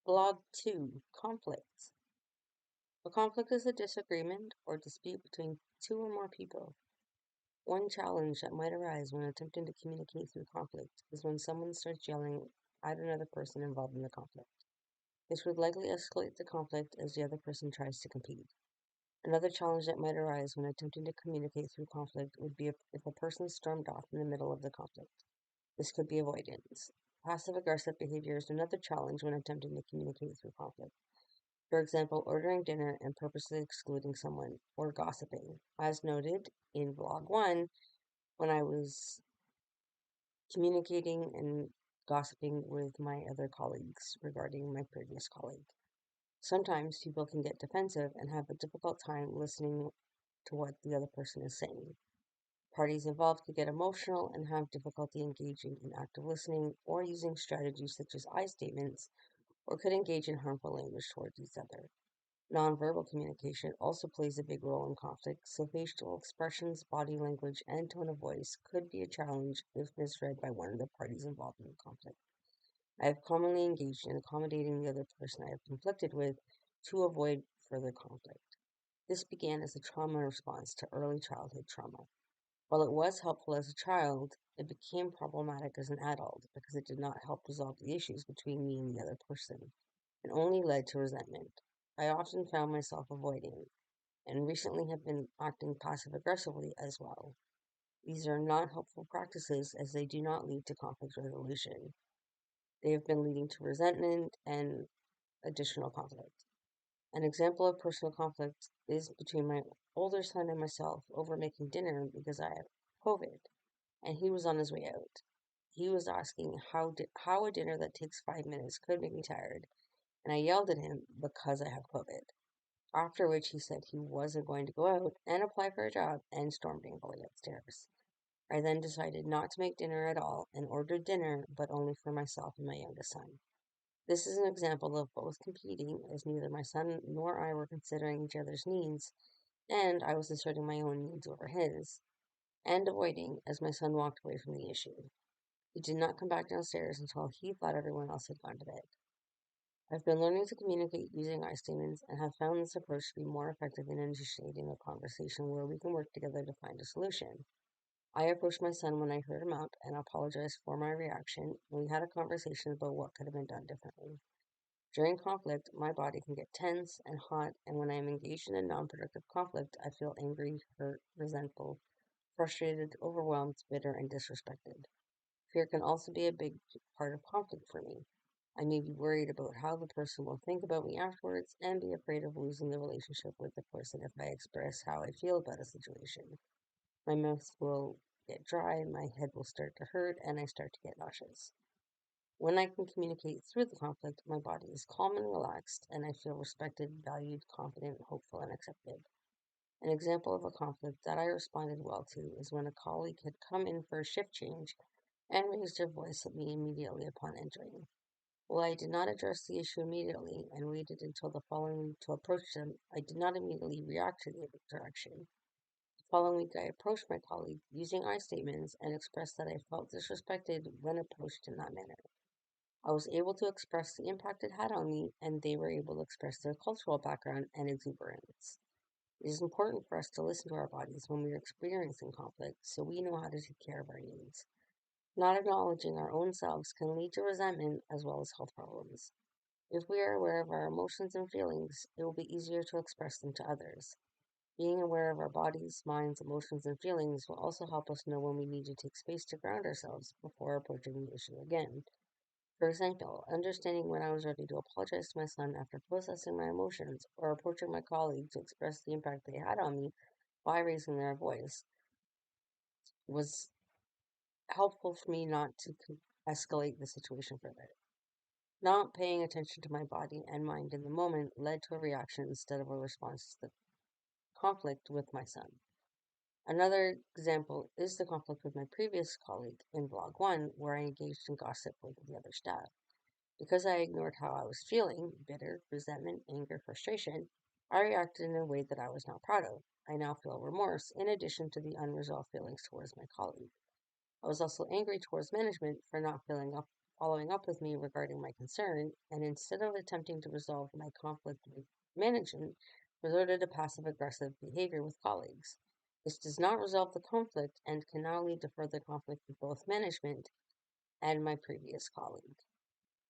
Blog 2, Conflicts. A conflict is a disagreement or dispute between two or more people. One challenge that might arise when attempting to communicate through conflict is when someone starts yelling at another person involved in the conflict. This would likely escalate the conflict as the other person tries to compete. Another challenge that might arise when attempting to communicate through conflict would be if a person stormed off in the middle of the conflict. This could be avoidance. Passive-aggressive behavior is another challenge when attempting to communicate through conflict. For example, ordering dinner and purposely excluding someone, or gossiping. As noted in Vlog 1, when I was communicating and gossiping with my other colleagues regarding my previous colleague. Sometimes people can get defensive and have a difficult time listening to what the other person is saying. Parties involved could get emotional and have difficulty engaging in active listening or using strategies such as I statements, or could engage in harmful language towards each other. Nonverbal communication also plays a big role in conflict, so facial expressions, body language, and tone of voice could be a challenge if misread by one of the parties involved in the conflict. I have commonly engaged in accommodating the other person I have conflicted with to avoid further conflict. This began as a trauma response to early childhood trauma. While it was helpful as a child, it became problematic as an adult because it did not help resolve the issues between me and the other person, and only led to resentment. I often found myself avoiding, and recently have been acting passive-aggressively as well. These are not helpful practices as they do not lead to conflict resolution. They have been leading to resentment and additional conflict. An example of personal conflict is between my older son and myself over making dinner because I have COVID, and he was on his way out. He was asking how a dinner that takes 5 minutes could make me tired, and I yelled at him because I have COVID. After which he said he wasn't going to go out and apply for a job and stormed angrily upstairs. I then decided not to make dinner at all and ordered dinner, but only for myself and my youngest son. This is an example of both competing, as neither my son nor I were considering each other's needs, and I was asserting my own needs over his, and avoiding as my son walked away from the issue. He did not come back downstairs until he thought everyone else had gone to bed. I've been learning to communicate using I statements and have found this approach to be more effective in initiating a conversation where we can work together to find a solution. I approached my son when I heard him out and apologized for my reaction, and we had a conversation about what could have been done differently. During conflict, my body can get tense and hot, and when I am engaged in a non-productive conflict, I feel angry, hurt, resentful, frustrated, overwhelmed, bitter, and disrespected. Fear can also be a big part of conflict for me. I may be worried about how the person will think about me afterwards and be afraid of losing the relationship with the person if I express how I feel about a situation. My mouth will get dry, my head will start to hurt, and I start to get nauseous. When I can communicate through the conflict, my body is calm and relaxed, and I feel respected, valued, confident, hopeful, and accepted. An example of a conflict that I responded well to is when a colleague had come in for a shift change and raised her voice at me immediately upon entering. While I did not address the issue immediately and waited until the following week to approach them, I did not immediately react to the interaction. The following week, I approached my colleague using I statements and expressed that I felt disrespected when approached in that manner. I was able to express the impact it had on me, and they were able to express their cultural background and exuberance. It is important for us to listen to our bodies when we are experiencing conflict so we know how to take care of our needs. Not acknowledging our own selves can lead to resentment as well as health problems. If we are aware of our emotions and feelings, it will be easier to express them to others. Being aware of our bodies, minds, emotions, and feelings will also help us know when we need to take space to ground ourselves before approaching the issue again. For example, understanding when I was ready to apologize to my son after processing my emotions, or approaching my colleague to express the impact they had on me by raising their voice, was helpful for me not to escalate the situation further. Not paying attention to my body and mind in the moment led to a reaction instead of a response to the conflict with my son. Another example is the conflict with my previous colleague in Vlog 1, where I engaged in gossip with the other staff. Because I ignored how I was feeling, bitter, resentment, anger, frustration, I reacted in a way that I was not proud of. I now feel remorse in addition to the unresolved feelings towards my colleague. I was also angry towards management for not following up with me regarding my concern, and instead of attempting to resolve my conflict with management, resorted to passive aggressive behavior with colleagues. This does not resolve the conflict and can now lead to further conflict with both management and my previous colleague.